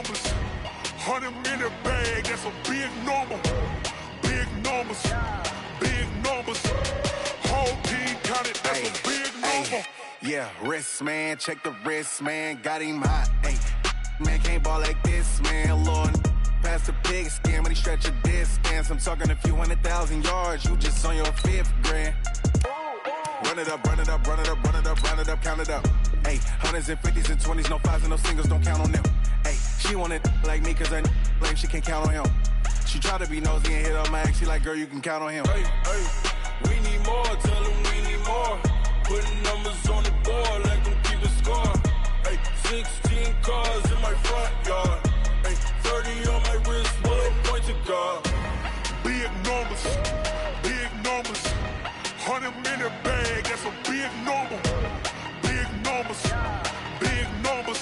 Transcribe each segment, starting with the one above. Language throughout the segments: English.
numbers. 100-minute bag, that's a big number. Big numbers, big numbers. Whole team counted, that's a big number. Yeah, wrist, man, check the wrist, man. Got him hot, ayy. Man, can't ball like this, man. Lord, past the pig skin, when he stretch a distance. I'm talking a few 100,000 yards, you just on your 5th grand. Run it up, run it up, run it up, run it up, run it up, count it up. Ayy, 100s and 50s and 20s, no 5s and no singles, don't count on them. Ayy, she want it like me, cause her lame, she can't count on him. She try to be nosy and hit on my ex, she like, girl, you can count on him. Hey, hey, we need more, tell them we need more. Putting numbers on the board, let them keep a score. Hey, 16 cars in my front yard. Hey, 30 on my wrist, one point to guard. Big numbers, big numbers. 100-minute bag, that's a big number. Big numbers, big numbers.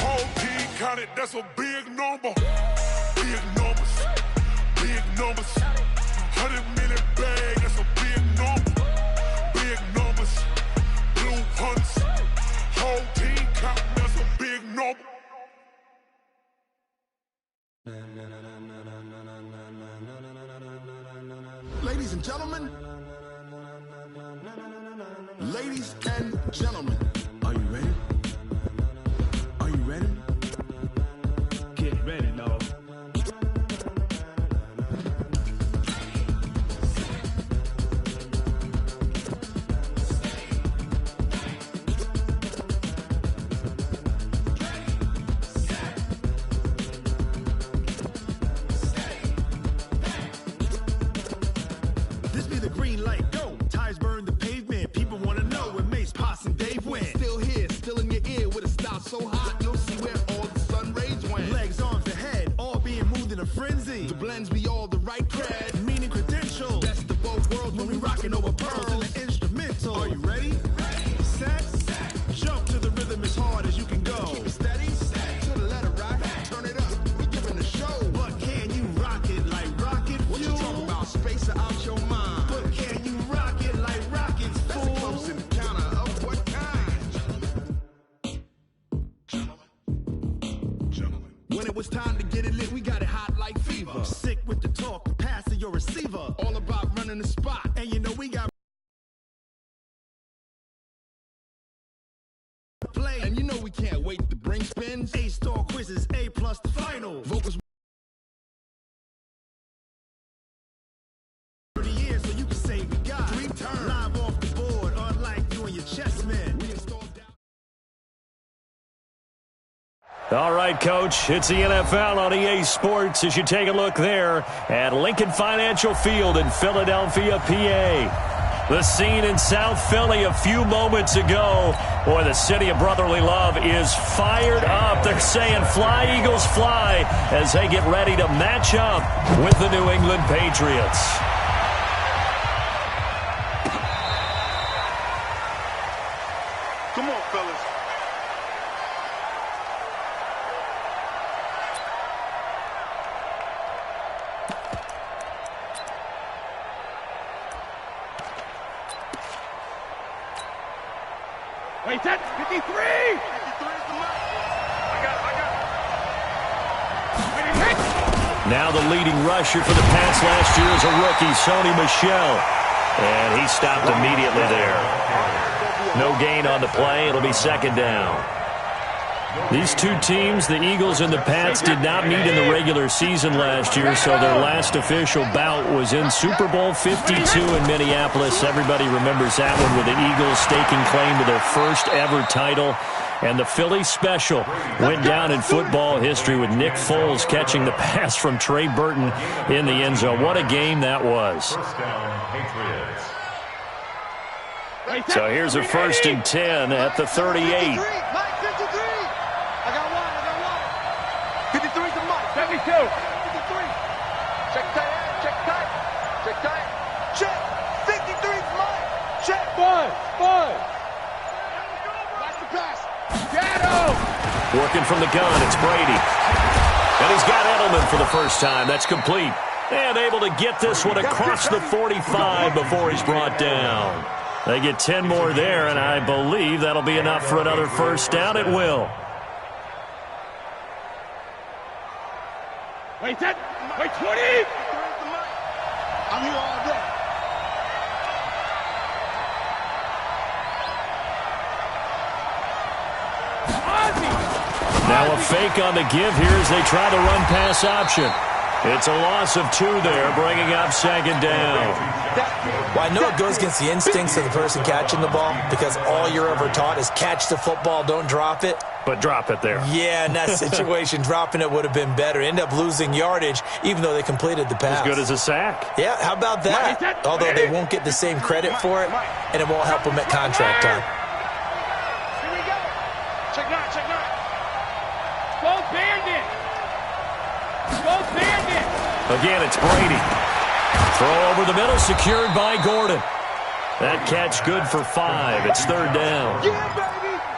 Whole team counted, that's a big number. Big numbers, big numbers. 100-minute bag, that's a big number. Big numbers, blue hunts. Whole team counting, that's a big number. Ladies and gentlemen. Ladies and gentlemen, are you ready? Are you ready? Get ready, dog. This be the green light, go. Tires burn the pavement. People want to know where Mace, Poss, and Dave went. Still here, still in your ear with a style so hot, you'll see where all the sun rays went. Legs, arms, and head, all being moved in a frenzy. The blends be all the right cred, meaning credentials. Best of both worlds when we rockin' over pearls and the instrumental. Are you ready? Set, jump to the rhythm as hard as you can go. Keep it steady, to the letter right, turn it up, we giving a show. But can you rock it like rocket fuel? What you talking about, space out your mind? But can you rock it like rockets, fool? That's a close encounter of what kind? Gentlemen. When it was time to get it lit, we got it hot like fever. Sick with the talk, the pass to your receiver. All about running the spot, and you know we got play, and you know we can't wait to bring spins. A-star quizzes, A+ the final. Vocals 30 years, so you can say we got 3 turns. Live off the board, unlike you and your chess men. We installed down. All right, Coach, it's the NFL on EA Sports as you take a look there at Lincoln Financial Field in Philadelphia, PA. The scene in South Philly a few moments ago. Boy, the city of brotherly love is fired up. They're saying fly, Eagles, fly as they get ready to match up with the New England Patriots. Come on, fellas. Wait, that's 53! 53 is the mark. I got it. Now the leading rusher for the Pats last year is a rookie, Sony Michel. And he stopped immediately there. No gain on the play. It'll be second down. These two teams, the Eagles and the Pats, did not meet in the regular season last year, so their last official bout was in Super Bowl 52 in Minneapolis. Everybody remembers that one with the Eagles staking claim to their first ever title. And the Philly special went down in football history with Nick Foles catching the pass from Trey Burton in the end zone. What a game that was. So here's a 1st and 10 at the 38. 53's the mark. 72. 53. Check tight. Check tight. Check tight. Check. 53's mine. Check. Five. Watch the pass. Working from the gun, it's Brady. And he's got Edelman for the first time. That's complete. And able to get this one across the 45 before he's brought down. They get 10 more there, and I believe that'll be enough for another first down. It will. Wait, set. Wait, 20. I'm here all day. Now a fake on the give here as they try the run pass option. It's a loss of 2 there, bringing up second down. Well, I know it goes against the instincts of the person catching the ball because all you're ever taught is catch the football, don't drop it. But drop it there. Yeah, in that situation, dropping it would have been better. End up losing yardage, even though they completed the pass. As good as a sack. Yeah, how about that? Although they won't get the same credit for it, and it won't help them at contract time. Here we go. Check nine, check nine. Go Bandit. Go Bandit. Again, it's Brady. Throw over the middle, secured by Gordon. That catch good for 5. It's third down.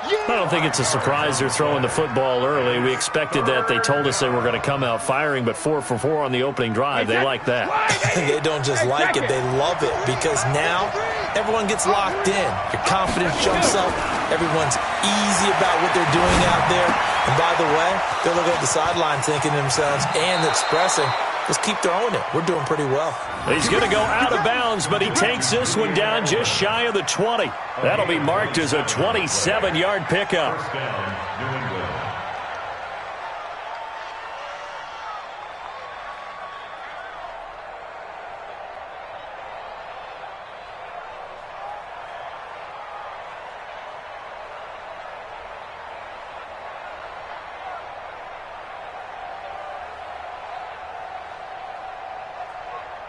I don't think it's a surprise they're throwing the football early. We expected that. They told us they were going to come out firing, but 4 for 4 on the opening drive. They like that. They don't just like it, they love it, because now everyone gets locked in. Your confidence jumps up. Everyone's easy about what they're doing out there. And by the way, they're looking at the sideline thinking to themselves and expressing, just keep throwing it. We're doing pretty well. He's going to go out of bounds, but he takes this one down just shy of the 20. That'll be marked as a 27-yard pickup.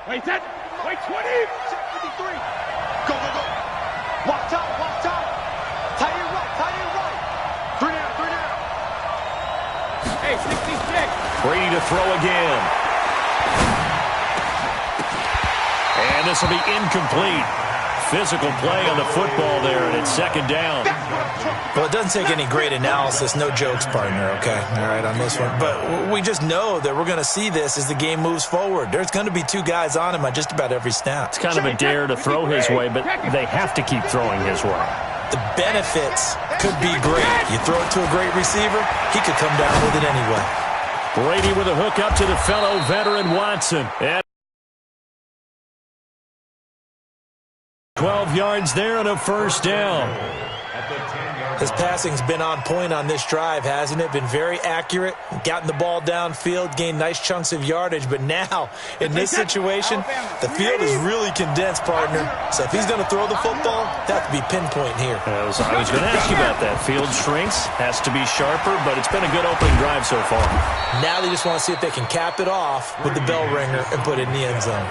Wait, set. Wait, 20. Set 53. Go, go, go. Walk time, walk time. Tight end right, tight end right. 3 down, 3 down. Hey, 66. Brady to throw again. And this will be incomplete. Physical play on the football there, and it's second down. Well, it doesn't take any great analysis. No jokes, partner, okay? All right, on this one. But we just know that we're going to see this as the game moves forward. There's going to be 2 guys on him on just about every snap. It's kind of a dare to throw his way, but they have to keep throwing his way. The benefits could be great. You throw it to a great receiver, he could come down with it anyway. Brady with a hook up to the fellow veteran Watson. And 12 yards there and a first down. His passing's been on point on this drive, hasn't it? Been very accurate, gotten the ball downfield, gained nice chunks of yardage. But now, in this situation, the field is really condensed, partner. So if he's going to throw the football, that have to be pinpoint here. I was going to ask you about that. Field shrinks, has to be sharper, but it's been a good opening drive so far. Now they just want to see if they can cap it off with the bell ringer and put it in the end zone.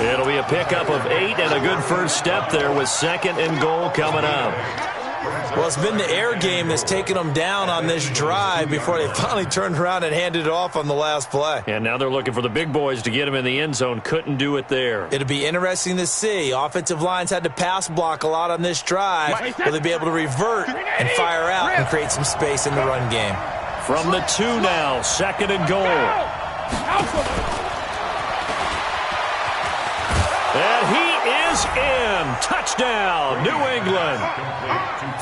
It'll be a pickup of 8 and a good first step there with second and goal coming up. Well, it's been the air game that's taken them down on this drive before they finally turned around and handed it off on the last play. And now they're looking for the big boys to get him in the end zone. Couldn't do it there. It'll be interesting to see. Offensive lines had to pass block a lot on this drive. Will they be able to revert and fire out and create some space in the run game? From the 2 now, second and goal. And he is in. Touchdown, New England.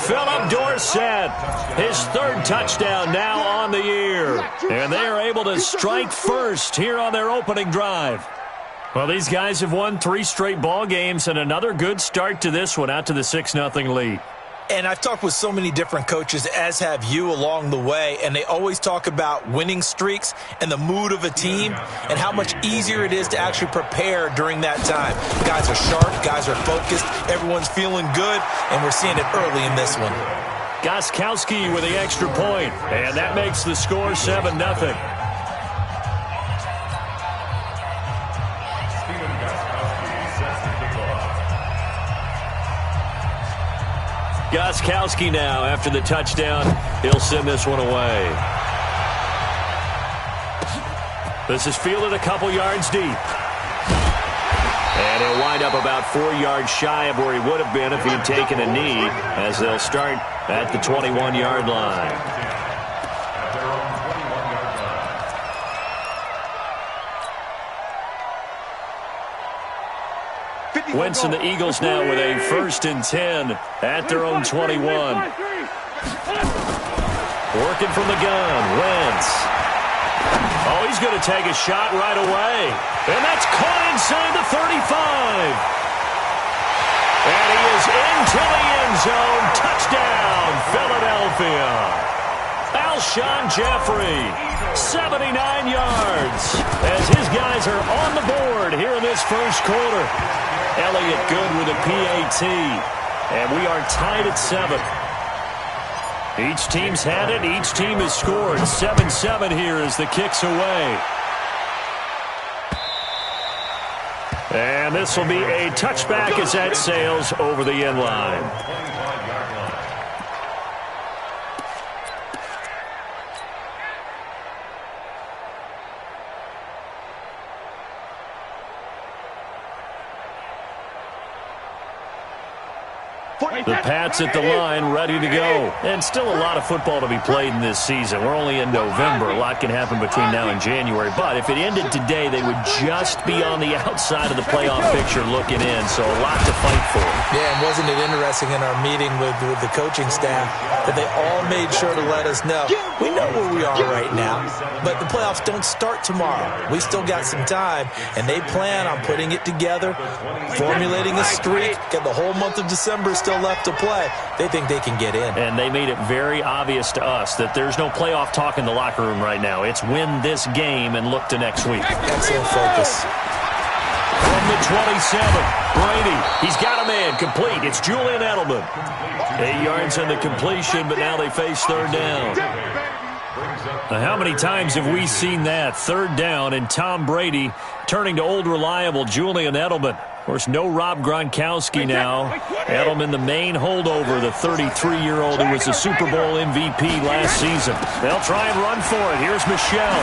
Philip Dorsett, his 3rd touchdown now on the year. And they are able to strike first here on their opening drive. Well, these guys have won 3 straight ball games and another good start to this one out to the 6-0 lead. And I've talked with so many different coaches, as have you, along the way, and they always talk about winning streaks and the mood of a team and how much easier it is to actually prepare during that time. Guys are sharp, guys are focused, everyone's feeling good, and we're seeing it early in this one. Gostkowski with the extra point, and that makes the score 7-0. Gostkowski now, after the touchdown, he'll send this one away. This is fielded a couple yards deep. And he'll wind up about 4 yards shy of where he would have been if he'd taken a knee, as they'll start at the 21-yard line. Wentz and the Eagles now with a 1st and 10 at their own 21. Working from the gun, Wentz. Oh, he's he's going to take a shot right away. And that's caught inside the 35. And he is into the end zone. Touchdown, Philadelphia. Alshon Jeffrey, 79 yards, as his guys are on the board here in this first quarter. Elliott good with a PAT, and we are tied at 7. Each team's had it. Each team has scored. 7-7 here as the kick's away. And this will be a touchback as that sails over the end line. The Pats at the line, ready to go. And still a lot of football to be played in this season. We're only in November. A lot can happen between now and January. But if it ended today, they would just be on the outside of the playoff picture looking in. So a lot to fight for. Yeah, and wasn't it interesting in our meeting with the coaching staff that they all made sure to let us know, we know where we are right now, but the playoffs don't start tomorrow. We still got some time, and they plan on putting it together, formulating a streak, got the whole month of December still left to play. They think they can get in. And they made it very obvious to us that there's no playoff talk in the locker room right now. It's win this game and look to next week. Excellent focus. From the 27, Brady. He's got a man complete. It's Julian Edelman. 8 yards on the completion, but now they face third down. Now, how many times have we seen that? Third down, and Tom Brady turning to old reliable Julian Edelman. Of course, no Rob Gronkowski now. Edelman, the main holdover, the 33-year-old who was the Super Bowl MVP last season. They'll try and run for it. Here's Michel.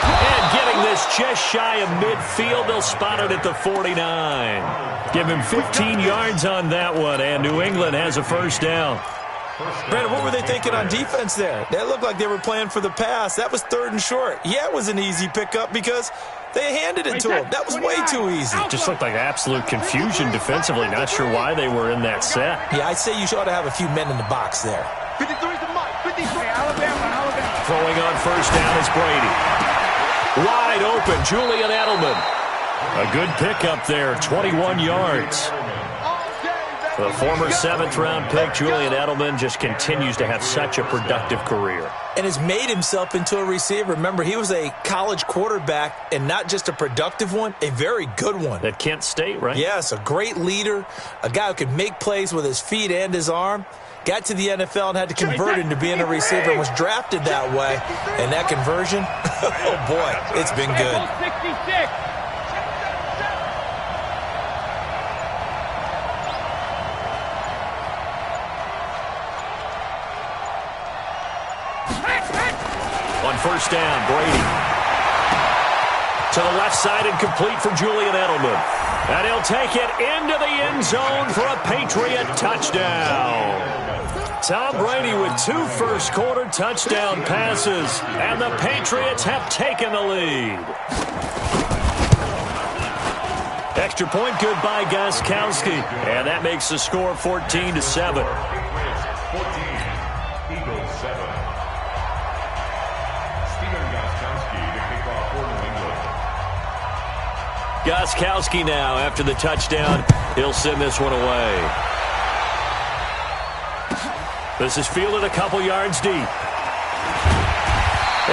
And getting this just shy of midfield, they'll spot it at the 49. Give him 15 yards on that one, and New England has a first down. Brandon, what were they thinking on defense there? That looked like they were playing for the pass. That was third and short. Yeah, it was an easy pickup because they handed it to him. That was way too easy. Just looked like absolute confusion defensively. Not sure why they were in that set. Yeah, I'd say you ought to have a few men in the box there. 53 is the mark. 53. Alabama. Throwing on first down is Brady. Wide open, Julian Edelman. A good pickup there, 21 yards. The former 7th-round pick, Julian Edelman, just continues to have such a productive career. And has made himself into a receiver. Remember, he was a college quarterback, and not just a productive one, a very good one. At Kent State, right? Yes, a great leader, a guy who could make plays with his feet and his arm. Got to the NFL and had to convert into being a receiver and was drafted that way. And that conversion, oh boy, it's been good. 66. On first down, Brady. To the left side and complete for Julian Edelman. And he'll take it into the end zone for a Patriot touchdown. Tom Brady with 2 first-quarter touchdown passes. And the Patriots have taken the lead. Extra point good by Gostkowski. And that makes the score 14-7. Gostkowski now, after the touchdown, he'll send this one away. This is fielded a couple yards deep. And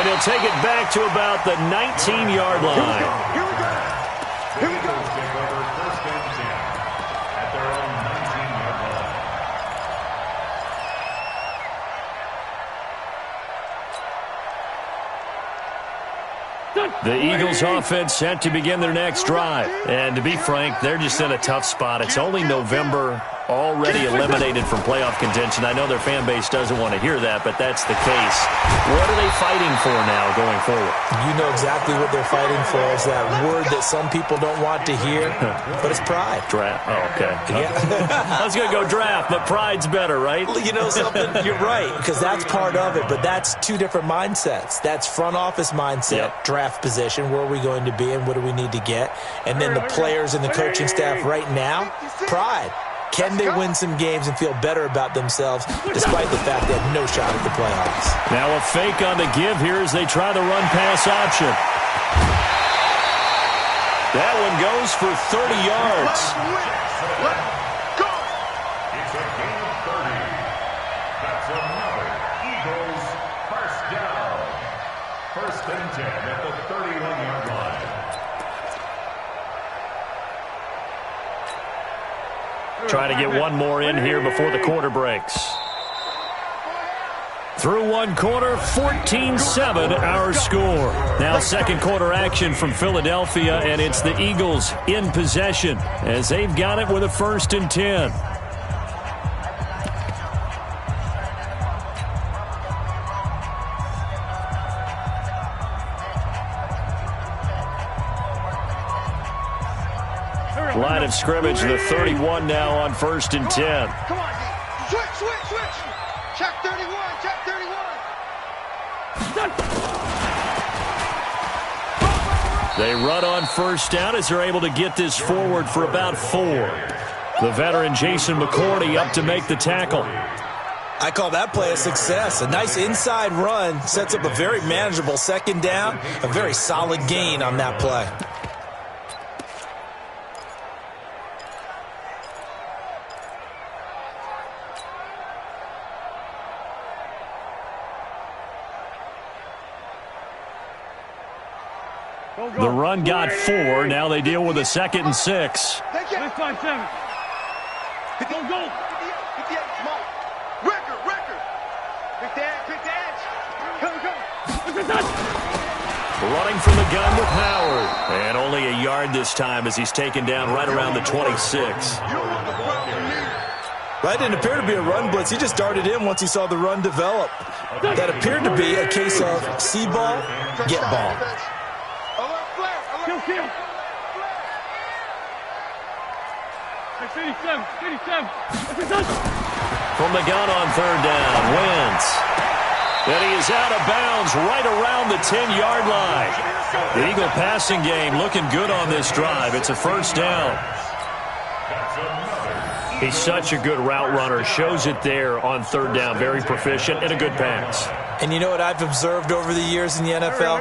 he'll take it back to about the 19-yard line. Here we go. Here we go. At their own 19-yard line. The Eagles offense set to begin their next drive. And to be frank, they're just in a tough spot. It's only November, already eliminated from playoff contention. I know their fan base doesn't want to hear that, but that's the case. What are they fighting for now going forward? You know exactly what they're fighting for. It's that word that some people don't want to hear, but it's pride. Draft. Oh, okay. Yeah. I was going to go draft, but pride's better, right? You know something? You're right, because that's part of it, but that's two different mindsets. That's front office mindset, draft position, where are we going to be and what do we need to get? And then the players and the coaching staff right now, pride. can they win some games and feel better about themselves despite the fact they have no shot at the playoffs? Now a fake on the give here as they try the run-pass option. That one goes for 30 yards. It's a gain of 30. That's another Eagles first down. First and 10 at the 31-yard line. Try to get one more in here before the quarter breaks. Through one quarter, 14-7 our score. Now second quarter action from Philadelphia, and it's the Eagles in possession as they've got it with a 1st and 10. Line of scrimmage, the 31 now on 1st and 10. Come on, switch. Check 31, check 31. They run on 1st down as they're able to get this forward for about 4. The veteran Jason McCourty up to make the tackle. I call that play a success. A nice inside run sets up a very manageable 2nd down. A very solid gain on that play. The run got 4. Now they deal with a 2nd and 6. Let's 5-7. Go. 58, come on. Record. Pick the edge. Come. Running from the gun with Howard. And only a yard this time as he's taken down right around the 26. That didn't appear to be a run blitz. He just darted in once he saw the run develop. That appeared to be a case of see ball, get ball. Kill. 87. From the gun on 3rd down, Wentz. And he is out of bounds right around the 10-yard line. The Eagle passing game looking good on this drive. It's a 1st down. He's such a good route runner. Shows it there on 3rd down. Very proficient and a good pass. And you know what I've observed over the years in the NFL?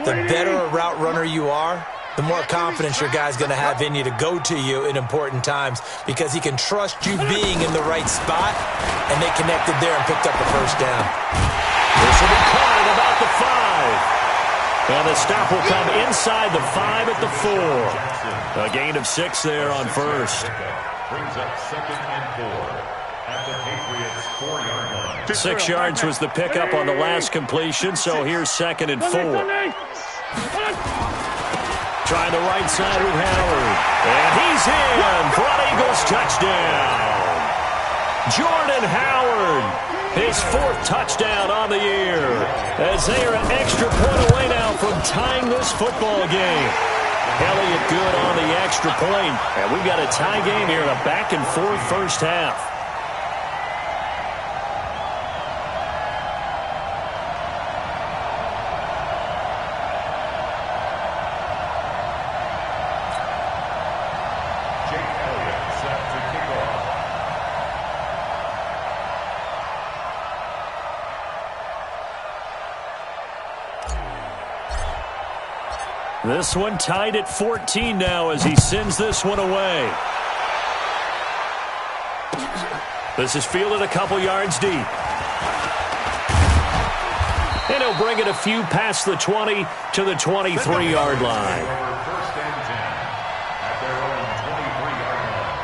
The better a route runner you are, the more confidence your guy's going to have in you to go to you in important times because he can trust you being in the right spot, and they connected there and picked up the 1st down. This will be caught at about the 5. And the stop will come inside the 5 at the 4. A gain of 6 there on 1st. Brings up 2nd and 4 at the Patriots 4-yard line. 6 yards was the pickup on the last completion, so here's 2nd and 4. Trying the right side with Howard. And he's in for an Eagles touchdown. Jordan Howard, his 4th touchdown on the year, as they are an extra point away now from tying this football game. Elliott good on the extra point. And we've got a tie game here in a back-and-forth 1st half. This one tied at 14 now as he sends this one away. This is fielded a couple yards deep. And he'll bring it a few past the 20 to the 23-yard line. First and 10 at their own 23-yard line.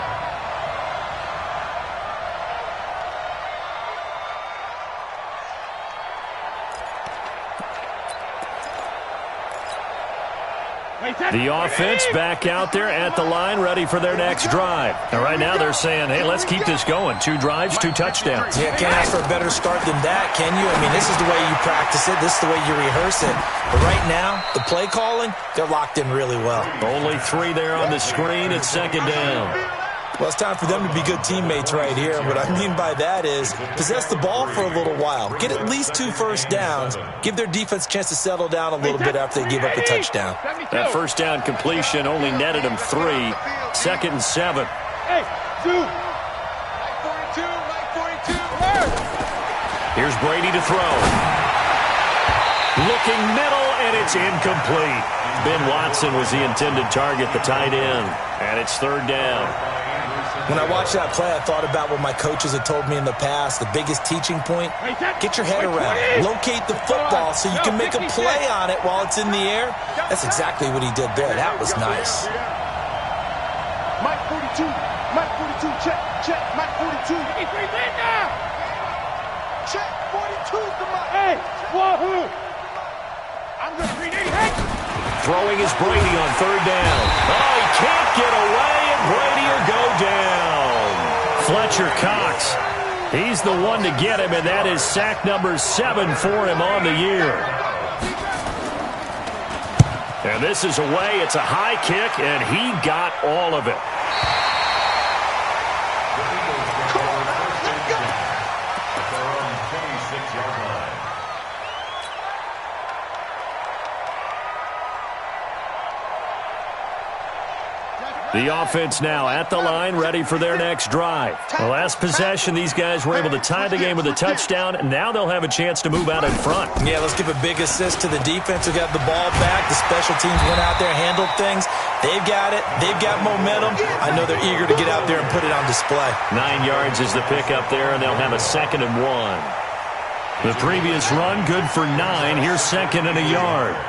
The offense back out there at the line, ready for their next drive. And right now they're saying, hey, let's keep this going. 2 drives, 2 touchdowns. Yeah, can't ask for a better start than that, can you? I mean, this is the way you practice it. This is the way you rehearse it. But right now, the play calling, they're locked in really well. Only 3 there on the screen. It's 2nd down. Well, it's time for them to be good teammates right here. And what I mean by that is possess the ball for a little while. Get at least 2 first downs. Give their defense a chance to settle down a little bit after they give up the touchdown. That first down completion only netted them 3. 2nd and 7. Hey, 2. Here's Brady to throw. Looking middle, and it's incomplete. Ben Watson was the intended target, the tight end. And it's third down. When I watched that play, I thought about what my coaches had told me in the past. The biggest teaching point, get your head around it. Locate the football so you can make a play on it while it's in the air. That's exactly what he did there. That was nice. Mike 42, Mike 42, check, Mike 42. Check, 42's the Mike. Hey, wahoo! I'm going to rename it. Throwing is Brady on third down. Oh, he can't get away, and Brady will go down. Fletcher Cox, he's the one to get him, and that is sack number 7 for him on the year. And this is away. It's a high kick, and he got all of it. The offense now at the line, ready for their next drive. The last possession, these guys were able to tie the game with a touchdown, and now they'll have a chance to move out in front. Yeah, let's give a big assist to the defense who got the ball back. The special teams went out there, handled things. They've got it. They've got momentum. I know they're eager to get out there and put it on display. 9 yards is the pickup there, and they'll have a 2nd and 1. The previous run, good for 9. Here's 2nd and a yard.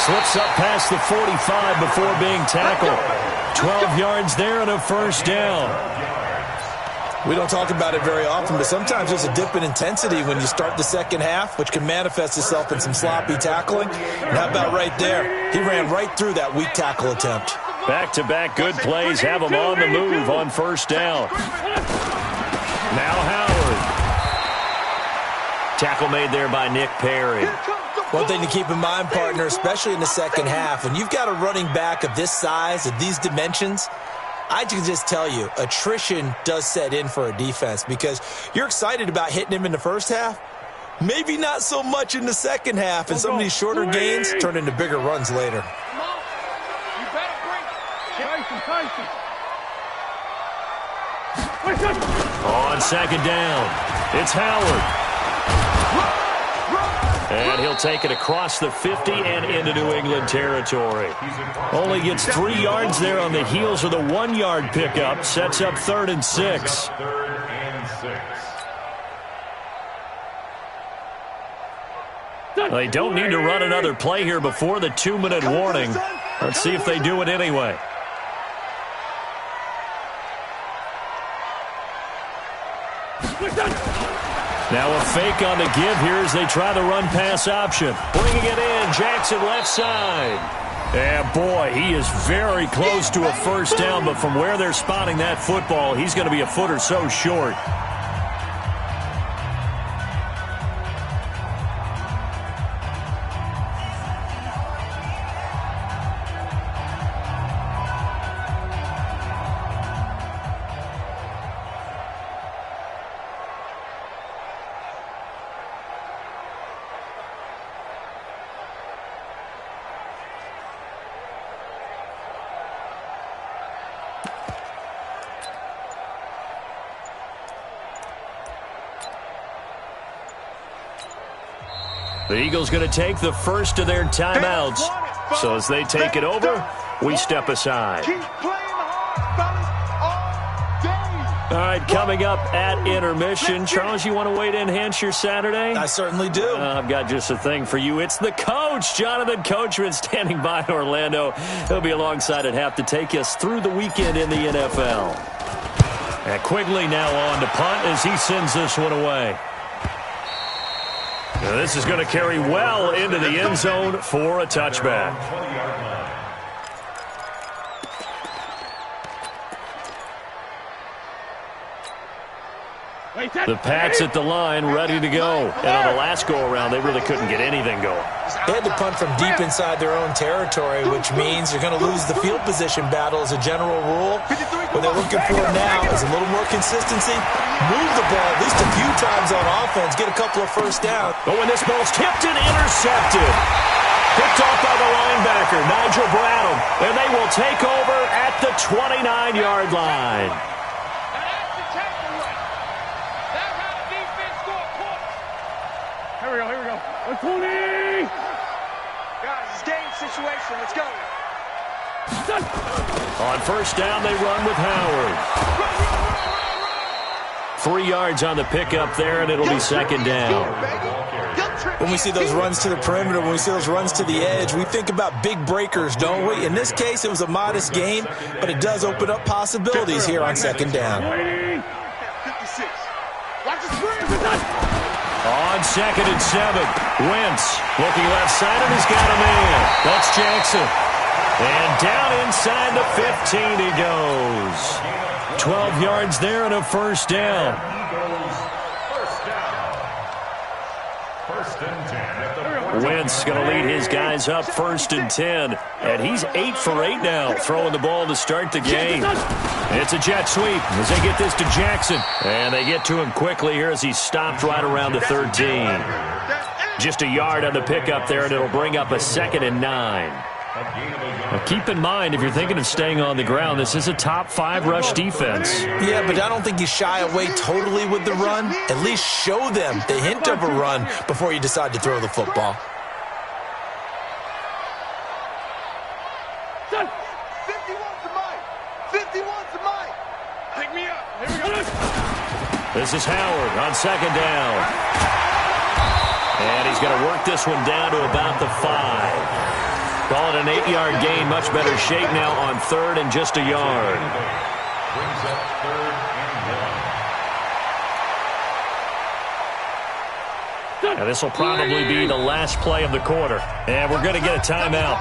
Slips up past the 45 before being tackled. 12 yards there and a first down. We don't talk about it very often, but sometimes there's a dip in intensity when you start the second half, which can manifest itself in some sloppy tackling. And how about right there? He ran right through that weak tackle attempt. Back-to-back good plays have him on the move on first down. Now Howard. Tackle made there by Nick Perry. One thing to keep in mind, partner, especially in the second half, when you've got a running back of this size, of these dimensions, I can just tell you, attrition does set in for a defense because you're excited about hitting him in the first half, maybe not so much in the second half, and some of these shorter gains turn into bigger runs later. Come on. You better break. On second down, it's Howard. And he'll take it across the 50 and into New England territory. Only gets 3 yards there on the heels of the 1-yard pickup. Sets up 3rd and 6. They don't need to run another play here before the 2-minute warning. Let's see if they do it anyway. Now a fake on the give here as they try the run-pass option. Bringing it in, Jackson left side. And boy, he is very close to a first down, but from where they're spotting that football, he's going to be a foot or so short. The Eagles going to take the first of their timeouts. So as they take it over, we step aside. Keep playing hard, fellas, all day. All right, coming up at intermission. Charles, you want to wait to enhance your Saturday? I certainly do. I've got just a thing for you. It's the coach, Jonathan Coachman, standing by in Orlando. He'll be alongside at half to take us through the weekend in the NFL. And Quigley now on to punt as he sends this one away. Now this is going to carry well into the end zone for a touchback. The Pats at the line, ready to go. And on the last go-around, they really couldn't get anything going. They had to punt from deep inside their own territory, which means you're going to lose the field position battle as a general rule. What they're looking for now is a little more consistency. Move the ball at least a few times on offense. Get a couple of first downs. But when this ball's tipped and intercepted, picked off by the linebacker, Nigel Bradham, and they will take over at the 29-yard line. Here we go. 20! Guys, it's game situation. Let's go. On first down, they run with Howard. 3 yards on the pickup there, and it'll be second down. When we see those runs to the perimeter, when we see those runs to the edge, we think about big breakers, don't we? In this case, it was a modest gain, but it does open up possibilities here on second down. 56. Watch the screen. On 2nd and 7, Wentz looking left side, and he's got a man. That's Jackson. And down inside the 15 he goes. 12 yards there and a first down. First and 10 at the Wentz going to lead his guys up 1st and 10. And he's 8 for 8 now, throwing the ball to start the game. It's a jet sweep as they get this to Jackson. And they get to him quickly here as he's stopped right around the 13. Just a yard on the pickup there, and it'll bring up a 2nd and 9. Now keep in mind, if you're thinking of staying on the ground, this is a top 5 rush defense. Yeah, but I don't think you shy away totally with the run. At least show them the hint of a run before you decide to throw the football. 51 to Mike. 51 to Mike. Pick me up. Here we go. This is Howard on 2nd down. And he's going to work this one down to about the 5. Call it an 8-yard gain. Much better shape now on 3rd and just a yard. brings up 3rd and 1. Now this will probably be the last play of the quarter. And we're going to get a timeout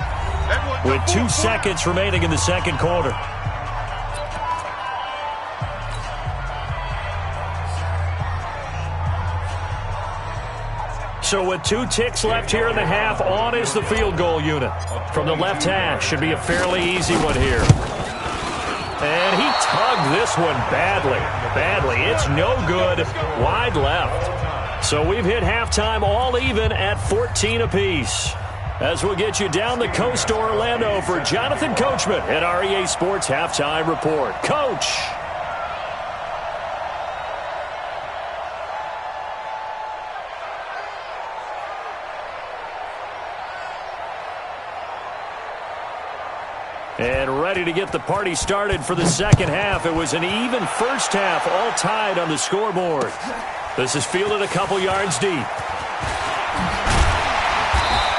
with 2 seconds remaining in the second quarter. So with 2 ticks left here in the half, on is the field goal unit. From the left hash, should be a fairly easy one here. And he tugged this one badly. It's no good. Wide left. So we've hit halftime all even at 14 apiece. As we'll get you down the coast to Orlando for Jonathan Coachman at our EA Sports Halftime Report. Coach. And ready to get the party started for the second half. It was an even first half, all tied on the scoreboard. This is fielded a couple yards deep.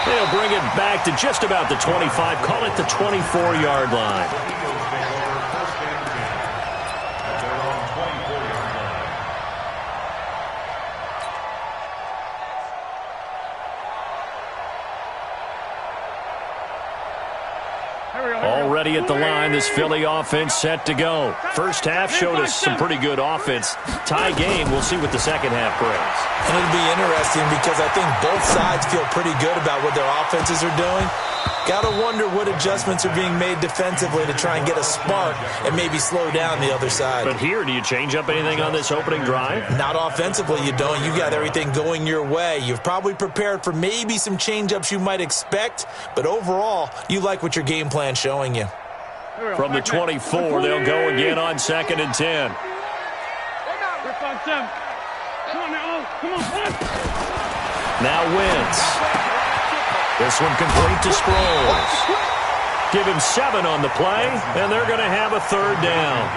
They'll bring it back to just about the 25, call it the 24-yard line. Already at the line, this Philly offense set to go. First half showed us some pretty good offense. Tie game, we'll see what the second half brings. And it'll be interesting because I think both sides feel pretty good about what their offenses are doing. Got to wonder what adjustments are being made defensively to try and get a spark and maybe slow down the other side. But here, do you change up anything on this opening drive? Not offensively, you don't. You got everything going your way. You've probably prepared for maybe some change-ups you might expect, but overall, you like what your game plan's showing you. From the 24, they'll go again on 2nd and 10. Now Wentz. This one complete to Sproles. Give him 7 on the play, and they're going to have a third down.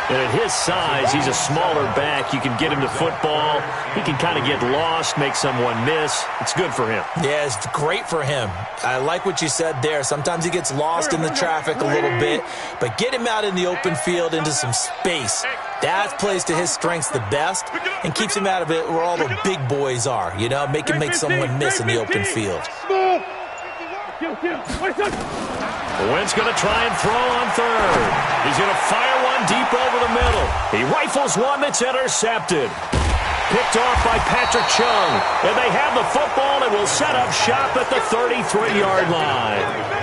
And at his size, he's a smaller back. You can get him to football. He can kind of get lost, make someone miss. It's good for him. Yeah, it's great for him. I like what you said there. Sometimes he gets lost in the traffic a little bit, but get him out in the open field into some space. That plays to his strengths the best and keeps him out of it where all the big boys are, you know, make someone miss in the open field. Wentz going to try and throw on third. He's going to fire one deep over the middle. He rifles one that's intercepted. Picked off by Patrick Chung. And they have the football and will set up shop at the 33-yard line.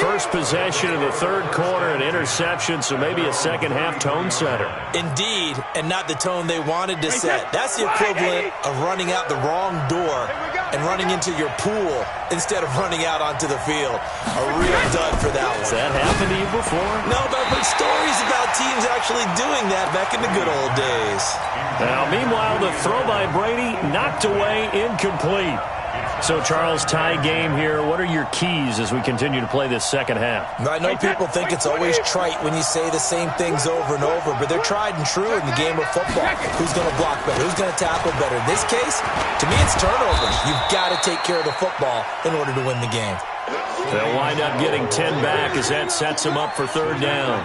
First possession of the third quarter, an interception, so maybe a second-half tone setter. Indeed, and not the tone they wanted to set. That's the equivalent of running out the wrong door and running into your pool instead of running out onto the field. A real dud for that one. Has that happened to you before? No, but I've heard stories about teams actually doing that back in the good old days. Now, meanwhile, the throw by Brady knocked away, incomplete. So, Charles, tie game here. What are your keys as we continue to play this second half? I know people think it's always trite when you say the same things over and over, but they're tried and true in the game of football. Who's going to block better? Who's going to tackle better? In this case, to me, it's turnovers. You've got to take care of the football in order to win the game. They'll wind up getting 10 back as that sets them up for third down.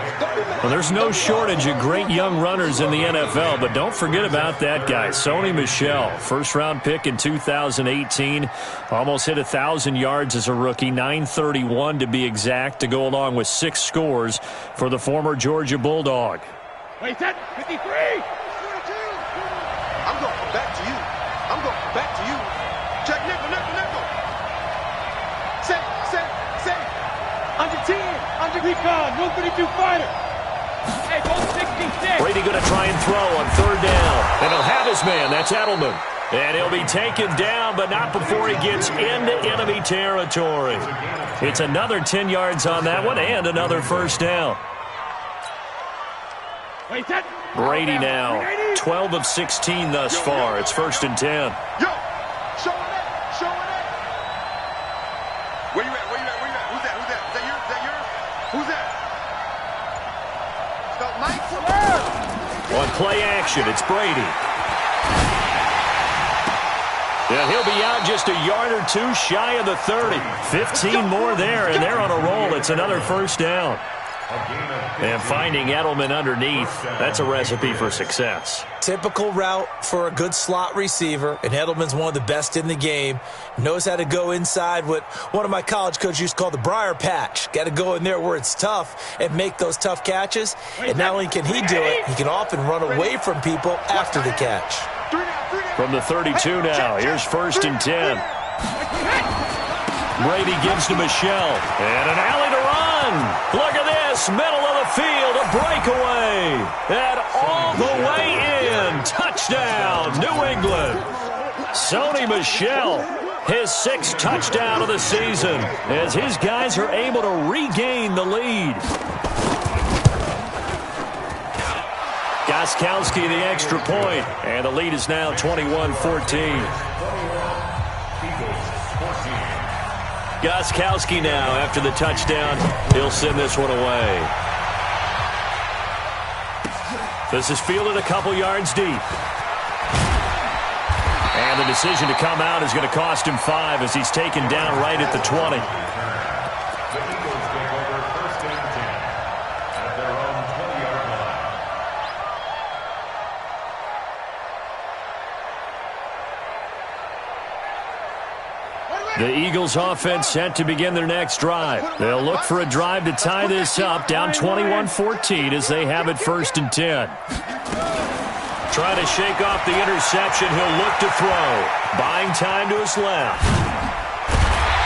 Well, there's no shortage of great young runners in the NFL, but don't forget about that guy, Sony Michel. First-round pick in 2018. Almost hit 1,000 yards as a rookie, 931 to be exact, to go along with 6 scores for the former Georgia Bulldog. Wait, that 53! I'm going back to you. I'm going back to you. Check nickel, nickel, nickel. Say. Under 10. Under recon, 132 fighter. Hey, both 66. Brady going to try and throw on third down. And he'll have his man. That's Edelman. And he'll be taken down, but not before he gets into enemy territory. It's another 10 yards on that one and another first down. Brady now 12 of 16 thus far. It's 1st and 10. Yo, showing it. Where you at? Who's that? Is that yours? Who's that? It's got Mike. On play action, it's Brady. And he'll be out just a yard or two shy of the 30. 15 more there, and they're on a roll. It's another first down. And finding Edelman underneath, that's a recipe for success. Typical route for a good slot receiver, and Edelman's one of the best in the game. Knows how to go inside what one of my college coaches used to call the briar patch. Got to go in there where it's tough and make those tough catches. And not only can he do it, he can often run away from people after the catch. From the 32 now, here's 1st and 10. Brady gives to Michel, and an alley to run. Look at this, middle of the field, a breakaway, and all the way in. Touchdown, New England. Sony Michel, his 6th touchdown of the season, as his guys are able to regain the lead. Gostkowski the extra point, and the lead is now 21-14. Gostkowski now, after the touchdown, he'll send this one away. This is fielded a couple yards deep. And the decision to come out is going to cost him 5 as he's taken down right at the 20. The Eagles take over 1st and 10 at their own 20-yard line. The Eagles offense set to begin their next drive. They'll look for a drive to tie this up, down 21-14 as they have it 1st and 10. Trying to shake off the interception, he'll look to throw. Buying time to his left.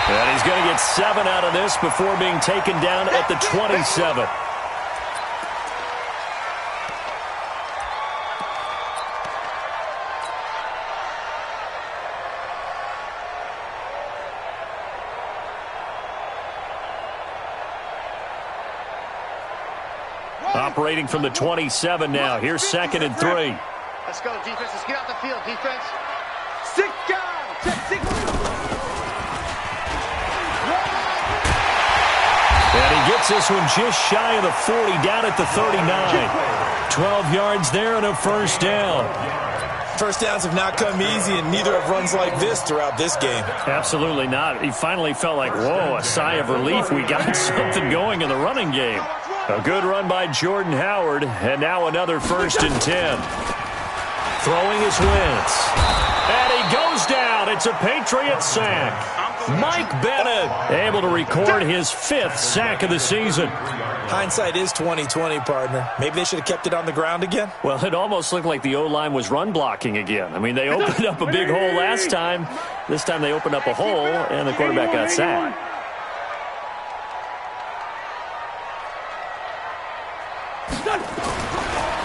And he's going to get 7 out of this before being taken down at the 27. Operating from the 27 now. Here's 2nd and 3. Let's go, defense. Let's get out the field, defense. 6 guys. Check 6. And he gets this one just shy of the 40, down at the 39. 12 yards there and a first down. First downs have not come easy, and neither have runs like this throughout this game. Absolutely not. He finally felt like, whoa, a sigh of relief. We got something going in the running game. A good run by Jordan Howard, and now another 1st and 10. Throwing his Wentz. And he goes down. It's a Patriot sack. Mike Bennett able to record his 5th sack of the season. Hindsight is 20/20, partner. Maybe they should have kept it on the ground again. Well, it almost looked like the O-line was run blocking again. I mean, they opened up a big hole last time. This time they opened up a hole, and the quarterback got sacked.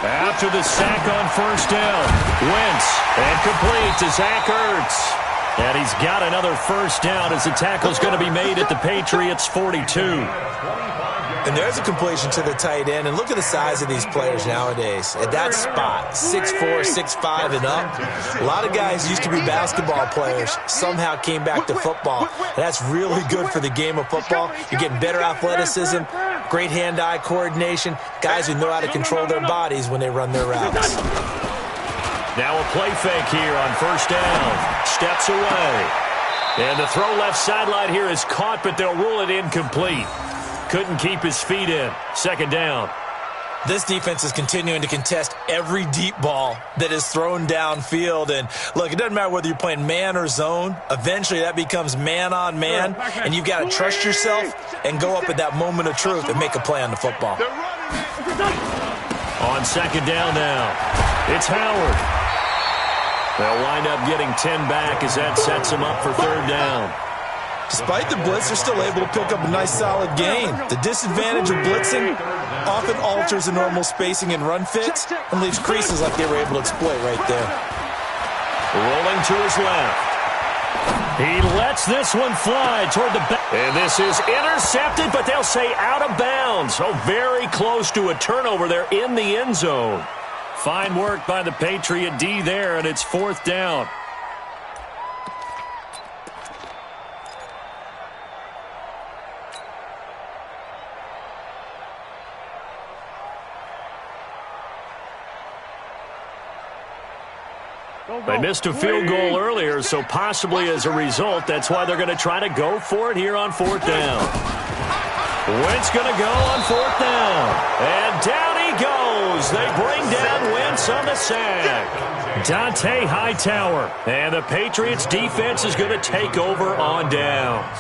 After the sack on first down, Wentz, and complete to Zach Ertz. And he's got another first down as the tackle's going to be made at the Patriots' 42. And there's a completion to the tight end. And look at the size of these players nowadays. At that spot, 6'4", 6'5", and up. A lot of guys used to be basketball players, somehow came back to football. And that's really good for the game of football. You're getting better athleticism, great hand-eye coordination, guys who know how to control their bodies when they run their routes. Now a play fake here on first down. Steps away. And the throw left sideline here is caught, but they'll rule it incomplete. Couldn't keep his feet in. Second down. This defense is continuing to contest every deep ball that is thrown downfield. And, look, it doesn't matter whether you're playing man or zone. Eventually that becomes man-on-man, and you've got to trust yourself and go up at that moment of truth and make a play on the football. On second down now, it's Howard. They'll wind up getting 10 back as that sets them up for third down. Despite the blitz, they're still able to pick up a nice, solid gain. The disadvantage of blitzing often alters the normal spacing and run fits and leaves creases like they were able to exploit right there. Rolling to his left. He lets this one fly toward the back. And this is intercepted, but they'll say out of bounds. So very close to a turnover there in the end zone. Fine work by the Patriot D there, and it's fourth down. They missed a field goal earlier, so possibly as a result, that's why they're going to try to go for it here on fourth down. Wentz going to go on fourth down. And down he goes. They bring down Wentz on the sack. Dante Hightower. And the Patriots defense is going to take over on downs.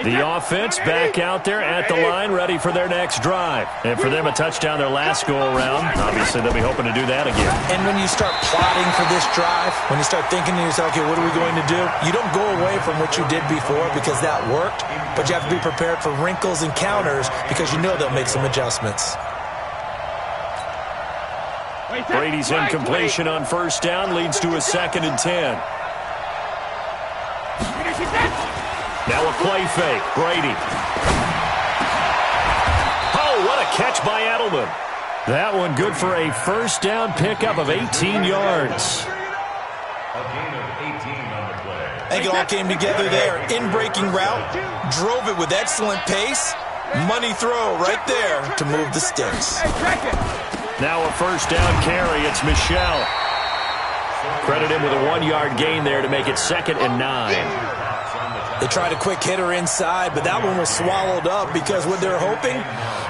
The offense back out there at the line, ready for their next drive. And for them, a touchdown their last go-around. Obviously, they'll be hoping to do that again. And when you start plotting for this drive, when you start thinking to yourself, okay, what are we going to do? You don't go away from what you did before because that worked, but you have to be prepared for wrinkles and counters because you know they'll make some adjustments. Brady's incompletion on first down leads to a 2nd and 10. Now a play fake. Brady. Oh, what a catch by Edelman. That one good for a first down pickup of 18 yards. A gain of 18 on the play. I think it all came together there. In-breaking route, drove it with excellent pace. Money throw right there to move the sticks. Now a first down carry. It's Michel. Credit him with a 1-yard gain there to make it 2nd and 9. They tried a quick hitter inside, but that one was swallowed up because what they're hoping,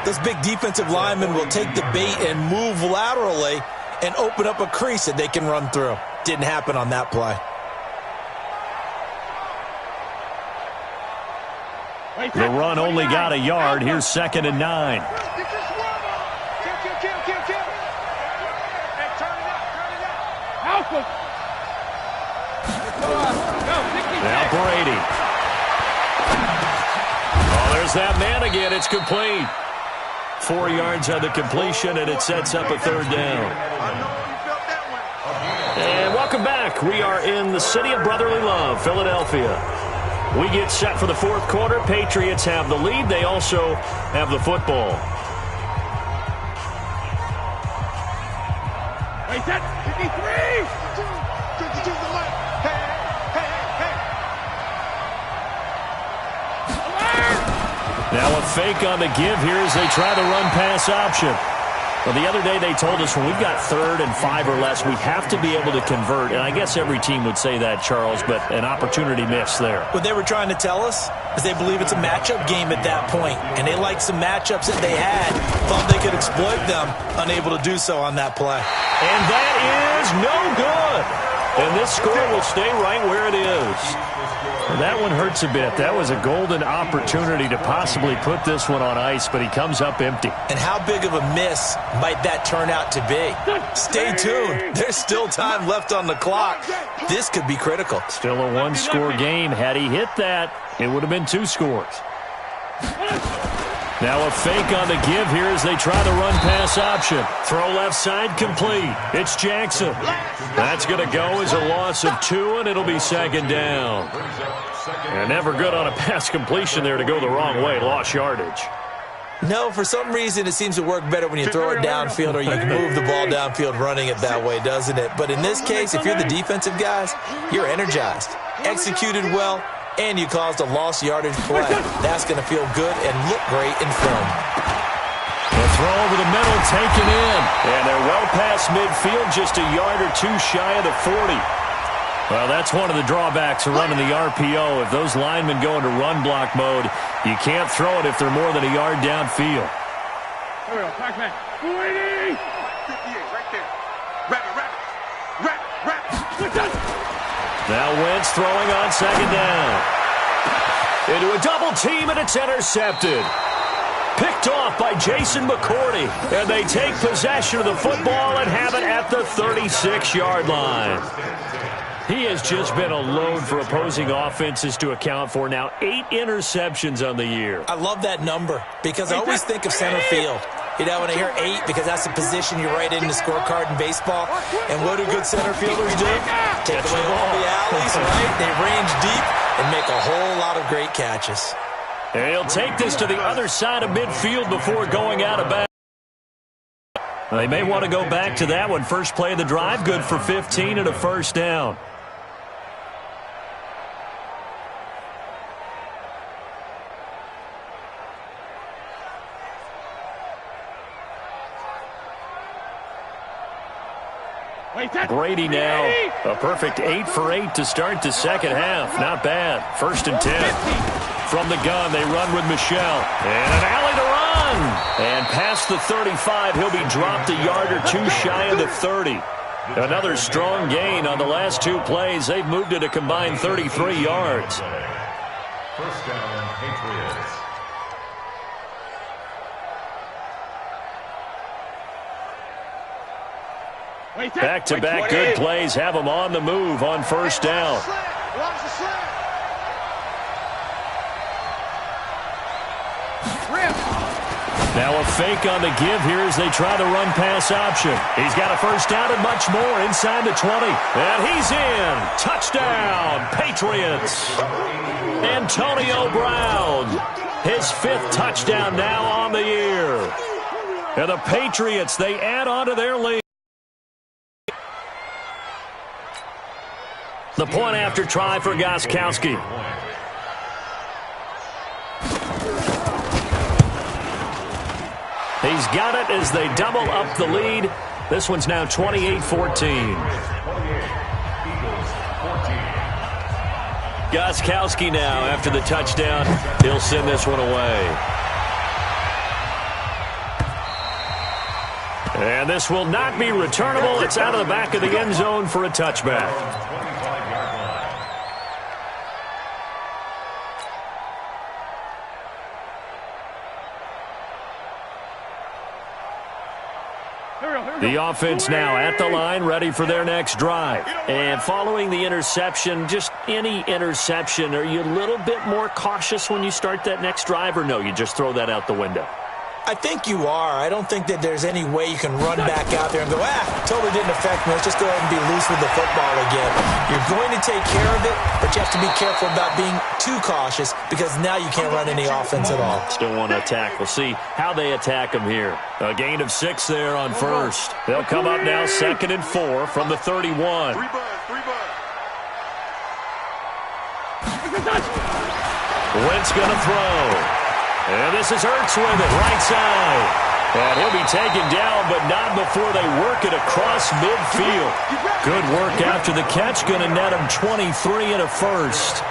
those big defensive linemen will take the bait and move laterally and open up a crease that they can run through. Didn't happen on that play. The run only got a yard. Here's 2nd and 9. Now Brady. There's that man again. It's complete. 4 yards on the completion, and it sets up a third down. And welcome back. We are in the city of brotherly love, Philadelphia. We get set for the fourth quarter. Patriots have the lead. They also have the football. Wait, that's 53! Now a fake on the give here as they try the run-pass option. Well, the other day they told us when we've got 3rd and 5 or less, we have to be able to convert. And I guess every team would say that, Charles, but an opportunity missed there. What they were trying to tell us is they believe it's a matchup game at that point, and they liked some matchups that they had, thought they could exploit them, unable to do so on that play. And that is no good. And this score will stay right where it is. And that one hurts a bit. That was a golden opportunity to possibly put this one on ice, but he comes up empty. And how big of a miss might that turn out to be? Stay tuned. There's still time left on the clock. This could be critical. Still a one-score game. Had he hit that, it would have been 2 scores. Now a fake on the give here as they try the run-pass option. Throw left side complete. It's Jackson. That's going to go as a loss of 2, and it'll be 2nd down. And never good on a pass completion there to go the wrong way. Lost yardage. No, for some reason it seems to work better when you throw it downfield or you can move the ball downfield running it that way, doesn't it? But in this case, if you're the defensive guys, you're energized, executed well, and you caused a lost yardage play. That's going to feel good and look great in film. The throw over the middle taken in. And they're well past midfield, just a yard or 2 shy of the 40. Well, that's one of the drawbacks of running the RPO. If those linemen go into run block mode, you can't throw it if they're more than a yard downfield. Here we go, Pac-Man. 58 right there. Wrap it. Now Wentz throwing on 2nd down. Into a double team, and it's intercepted. Picked off by Jason McCourty. And they take possession of the football and have it at the 36-yard line. He has just been a load for opposing offenses to account for. Now 8 interceptions on the year. I love that number because I always think of center field. You know, when I hear 8, because that's the position you write in the scorecard in baseball. And what do good center fielders do? Take away all the alleys, right? They range deep and make a whole lot of great catches. And he'll take this to the other side of midfield before going out of bounds. They may want to go back to that one. First play of the drive, good for 15 and a 1st down. Brady now, a perfect 8 for 8 to start the 2nd half. Not bad. 1st and 10. From the gun, they run with Michelle. And an alley to run. And past the 35, he'll be dropped a yard or 2 shy of the 30. Another strong gain on the last 2 plays. They've moved it a combined 33 yards. 1st down, Patriots. Back-to-back good plays have them on the move on 1st down. Now a fake on the give here as they try the run-pass option. He's got a 1st down and much more inside the 20. And he's in. Touchdown, Patriots. Antonio Brown, his 5th touchdown now on the year. And the Patriots, they add on to their lead. The point after try for Gostkowski. He's got it as they double up the lead. This one's now 28-14. Gostkowski now after the touchdown. He'll send this one away. And this will not be returnable. It's out of the back of the end zone for a touchback. The offense now at the line, ready for their next drive. And following the interception, just any interception, are you a little bit more cautious when you start that next drive, or no, you just throw that out the window? I think you are. I don't think that there's any way you can run back out there and go, totally didn't affect me. Let's just go ahead and be loose with the football again. You're going to take care of it, but you have to be careful about being too cautious because now you can't run any offense at all. Still want to attack. We'll see how they attack him here. A gain of 6 there on 1st. They'll come up now 2nd and 4 from the 31. Wentz going to throw. And this is Ertz with it, right side. And he'll be taken down, but not before they work it across midfield. Good work after the catch. Going to net him 23 and a first.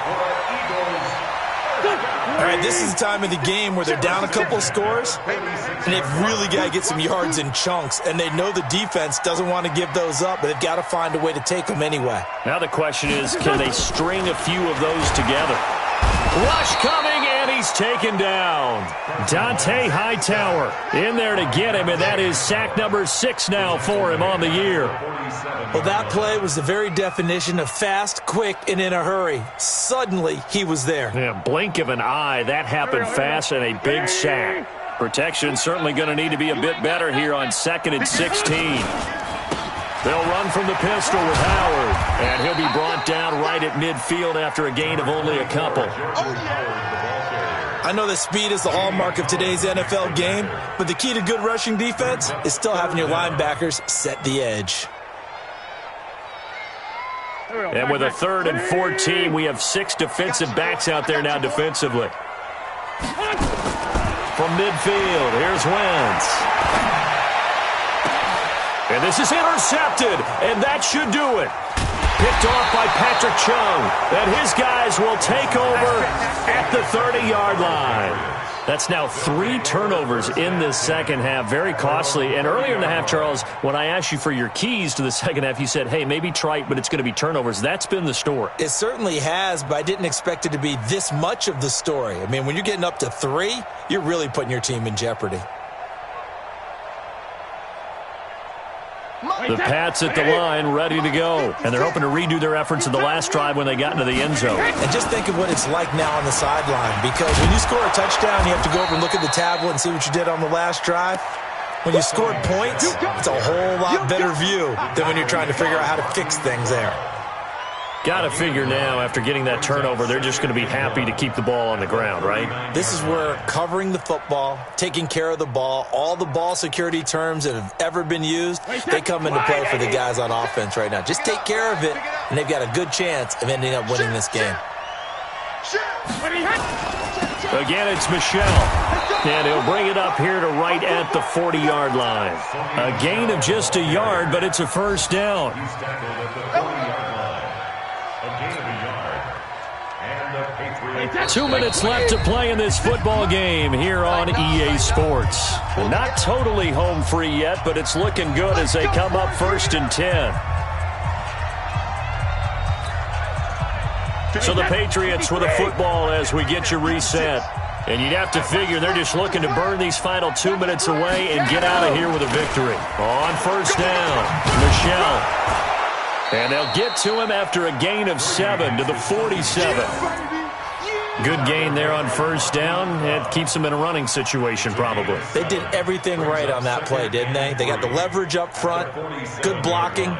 All right, this is the time of the game where they're down a couple scores, and they've really got to get some yards in chunks, and they know the defense doesn't want to give those up, but they've got to find a way to take them anyway. Now the question is, can they string a few of those together? Rush coming, and he's taken down. Dante Hightower in there to get him, and that is sack number 6 now for him on the year. Well, that play was the very definition of fast, quick, and in a hurry. Suddenly, he was there. Yeah, blink of an eye. That happened fast and a big sack. Protection certainly going to need to be a bit better here on 2nd and 16. They'll run from the pistol with Howard, and he'll be brought down right at midfield after a gain of only a couple. I know that speed is the hallmark of today's NFL game, but the key to good rushing defense is still having your linebackers set the edge. And with a 3rd and 14, we have 6 defensive backs out there now defensively. From midfield, here's Wentz. And this is intercepted, and that should do it. Picked off by Patrick Chung, and his guys will take over at the 30-yard line. That's now 3 turnovers in this second half, very costly. And earlier in the half, Charles, when I asked you for your keys to the second half, you said, hey, maybe trite, but it's going to be turnovers. That's been the story. It certainly has, but I didn't expect it to be this much of the story. I mean, when you're getting up to 3, you're really putting your team in jeopardy. The Pats at the line, ready to go. And they're hoping to redo their efforts in the last drive when they got into the end zone. And just think of what it's like now on the sideline, because when you score a touchdown, you have to go over and look at the tablet and see what you did on the last drive. When you scored points, it's a whole lot better view than when you're trying to figure out how to fix things there. Got to figure now, after getting that turnover, they're just going to be happy to keep the ball on the ground, right? This is where covering the football, taking care of the ball, all the ball security terms that have ever been used, they come into play for the guys on offense right now. Just take care of it, and they've got a good chance of ending up winning this game. Again, it's Michelle. And he'll bring it up here to right at the 40-yard line. A gain of just a yard, but it's a first down. 2 minutes left to play in this football game here on EA Sports. Not totally home free yet, but it's looking good as they come up 1st and 10. So the Patriots with a football as we get you reset. And you'd have to figure they're just looking to burn these final 2 minutes away and get out of here with a victory. On first down, Michelle. And they'll get to him after a gain of 7 to the 47. Good gain there on first down. It keeps them in a running situation probably. They did everything right on that play, didn't they? They got the leverage up front, good blocking,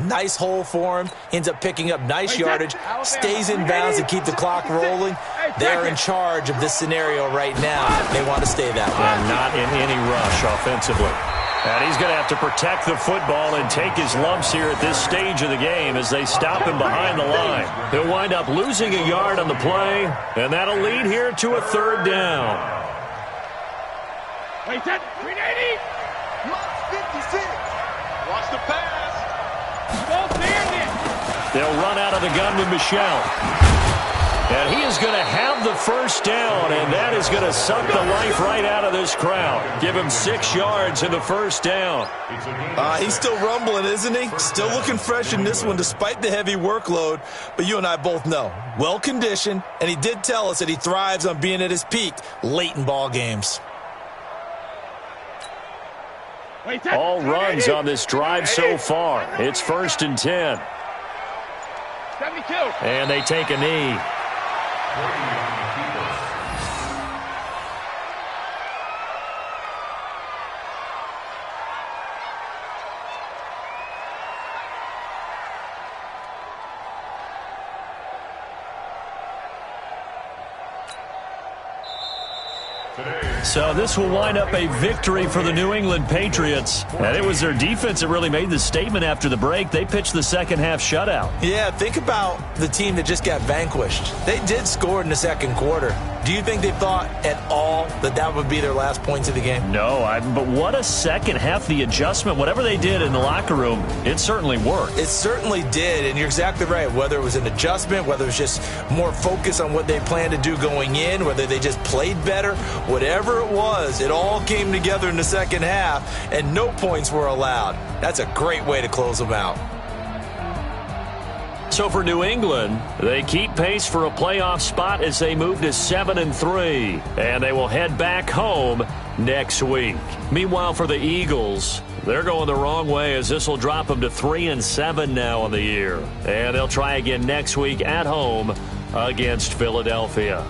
nice hole for him, ends up picking up nice yardage, stays in bounds to keep the clock rolling. They're in charge of this scenario right now. They want to stay that way. And not in any rush offensively. And he's going to have to protect the football and take his lumps here at this stage of the game as they stop him behind the line. He'll wind up losing a yard on the play, and that'll lead here to a 3rd down. Wait, that 380. Mark 56. Watch the pass. Ball clear then. They'll run out of the gun with Michelle. And he is going to have the first down, and that is going to suck the life right out of this crowd. Give him 6 yards in the first down. He's still rumbling, isn't he? Still looking fresh in this one despite the heavy workload. But you and I both know, well-conditioned, and he did tell us that he thrives on being at his peak late in ball games. All runs on this drive so far. It's 1st and 10. 72. And they take a knee. So this will wind up a victory for the New England Patriots. And it was their defense that really made the statement after the break. They pitched the second half shutout. Yeah, think about the team that just got vanquished. They did score in the second quarter, Do you think they thought at all that that would be their last points of the game? No, but what a second half. The adjustment, whatever they did in the locker room, it certainly worked. It certainly did, and you're exactly right. Whether it was an adjustment, whether it was just more focus on what they planned to do going in, whether they just played better, whatever it was, it all came together in the second half, and no points were allowed. That's a great way to close them out. So for New England, they keep pace for a playoff spot as they move to 7-3, and they will head back home next week. Meanwhile, for the Eagles, they're going the wrong way as this will drop them to 3-7 now on the year, and they'll try again next week at home against Philadelphia.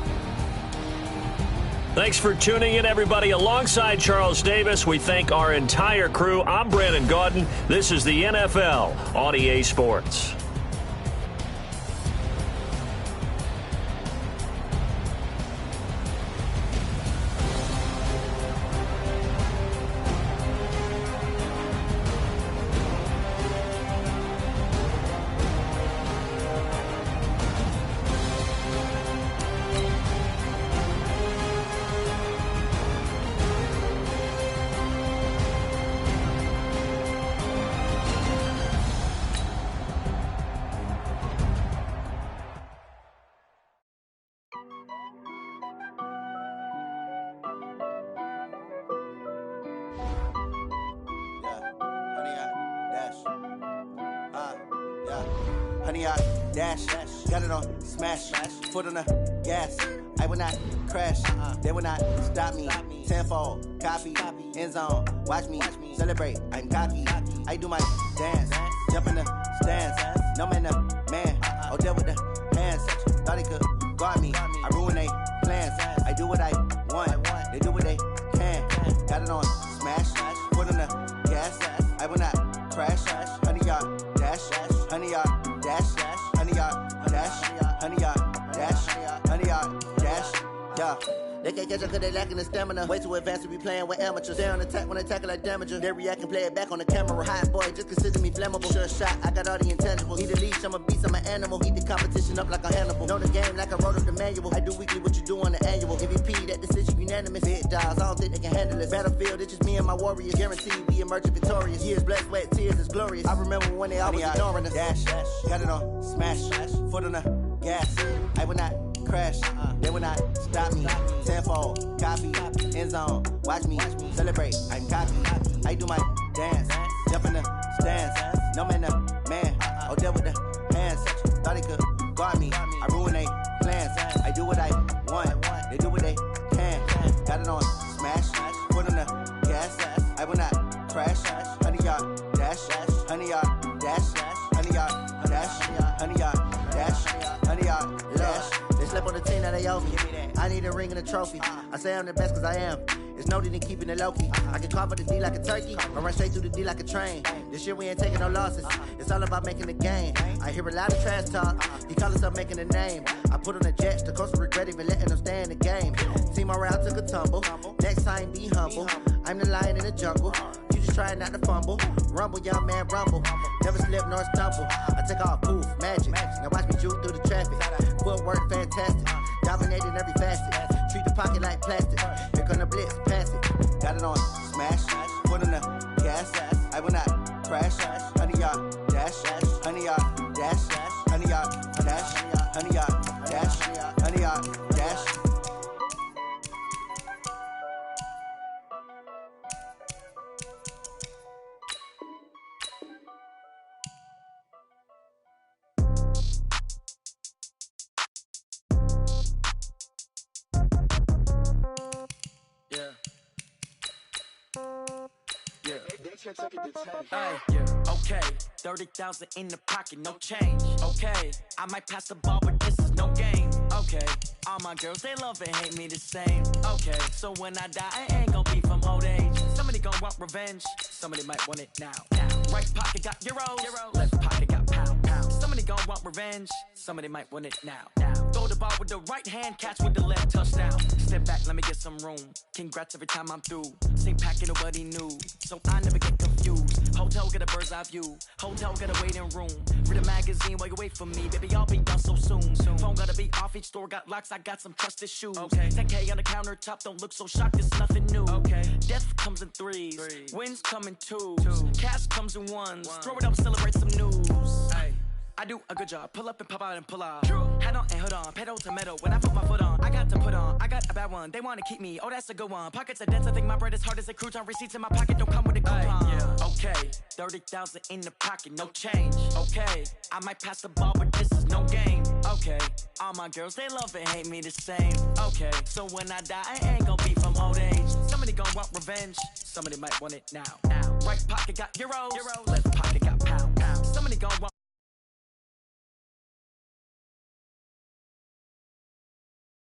Thanks for tuning in, everybody. Alongside Charles Davis, we thank our entire crew. I'm Brandon Gaudin. This is the NFL on EA Sports. Honey, I dash, got it on smash, foot on the gas. I will not crash, they will not stop me. Tenfold, copy, end zone, watch me celebrate. I'm cocky, I do my dance, jump in the stands. No man, man, oh, deal with the hands. Thought he could guard me, I ruin they plans. I do what I want, they do what they can. Got it on smash, foot on the gas. I will not crash, honey, yard dash, honey, yard dash, honey, yard dash, honey, yard dash, honey, yard dash, yeah. They can't catch up cause they lacking the stamina. Way too advanced to be playing with amateurs. They on attack when they tackle like damager. They react and play it back on the camera. Hot boy, just consider me flammable. Sure shot, I got all the intangibles. Need a leash, I'm a beast, I'm an animal. Eat the competition up like a Hannibal. Know the game like I wrote up the manual. I do weekly what you do on the annual. MVP, that decision unanimous. Big dials, I don't think they can handle it. Battlefield, it's just me and my warriors. Guaranteed we emerge victorious. Years, blood, sweat, tears, is glorious. I remember when they always ignoring us. Dash, got it on smash, foot on the gas. I will not crash, they will not stop me. Tenfold, copy, end zone, watch me celebrate. I'm cocky, I do my dance, jump in the stands. No man, man, oh, deal with the hands. Thought he could guard me, I ruin they plans. I do what I want, they do what they can. Got it on smash, foot on the gas. I will not crash, honey, yard dash, honey, yard dash, honey, yard dash, honey, yard dash, honey, yard dash. They slept on the team that they owe me. I need a ring and a trophy. I say I'm the best cause I am. It's noted in keeping it low-key. I can carve up the D like a turkey or run straight through the D like a train. This year we ain't taking no losses. It's all about making the game. I hear a lot of trash talk. He call himself making a name. I put on the Jets. The coach will regret even letting them stay in the game. Team morale took a tumble. Next time be humble. I'm the lion in the jungle. You just trying not to fumble. Rumble, young man, rumble. Never slip nor stumble. I take off, poof, magic. Now watch me juke through the traffic. Footwork fantastic. Dominating every facet. Treat the pocket like plastic. Here come the blitz, pass it. Got it on smash, foot on the gas. I will not crash. Honey, yard dash, honey, yard dash, honey, yard dash, honey, yard dash, honey, yard dash. Okay, 30,000 in the pocket, no change. Okay, I might pass the ball, but this is no game. Okay, all my girls, they love and hate me the same. Okay, so when I die, I ain't gon' be from old age. Somebody gon' want revenge, somebody might want it now. Right pocket got euros, left pocket got pound. Somebody gon' want revenge, somebody might want it now. Throw the ball with the right hand, catch with the left, touchdown. Step back, let me get some room. Congrats every time I'm through. Same packet, nobody knew, so I never get confused. Hotel get a bird's eye view. Hotel get a waiting room. Read a magazine while you wait for me. Baby, I'll be done so soon. Phone gotta be off. Each store got locks. I got some trusted shoes. 10K on the countertop. Don't look so shocked. It's nothing new. Death comes in threes. Wins come in twos. Cash comes in ones. Throw it up, celebrate some news. I do a good job. Pull up and pop out and pull out. Head on and hood on. Pedal to metal. When I put my foot on, I got to put on. I got a bad one. They want to keep me. Oh, that's a good one. Pockets are dense. I think my bread is hard as a crouton. Receipts in my pocket don't come with a coupon. Okay, 30,000 in the pocket, no change. Okay, I might pass the ball, but this is no game. Okay, all my girls, they love and hate me the same. Okay, so when I die, I ain't gonna be from old age. Somebody gon' want revenge. Somebody might want it now. Right pocket got euros. Left pocket got pound.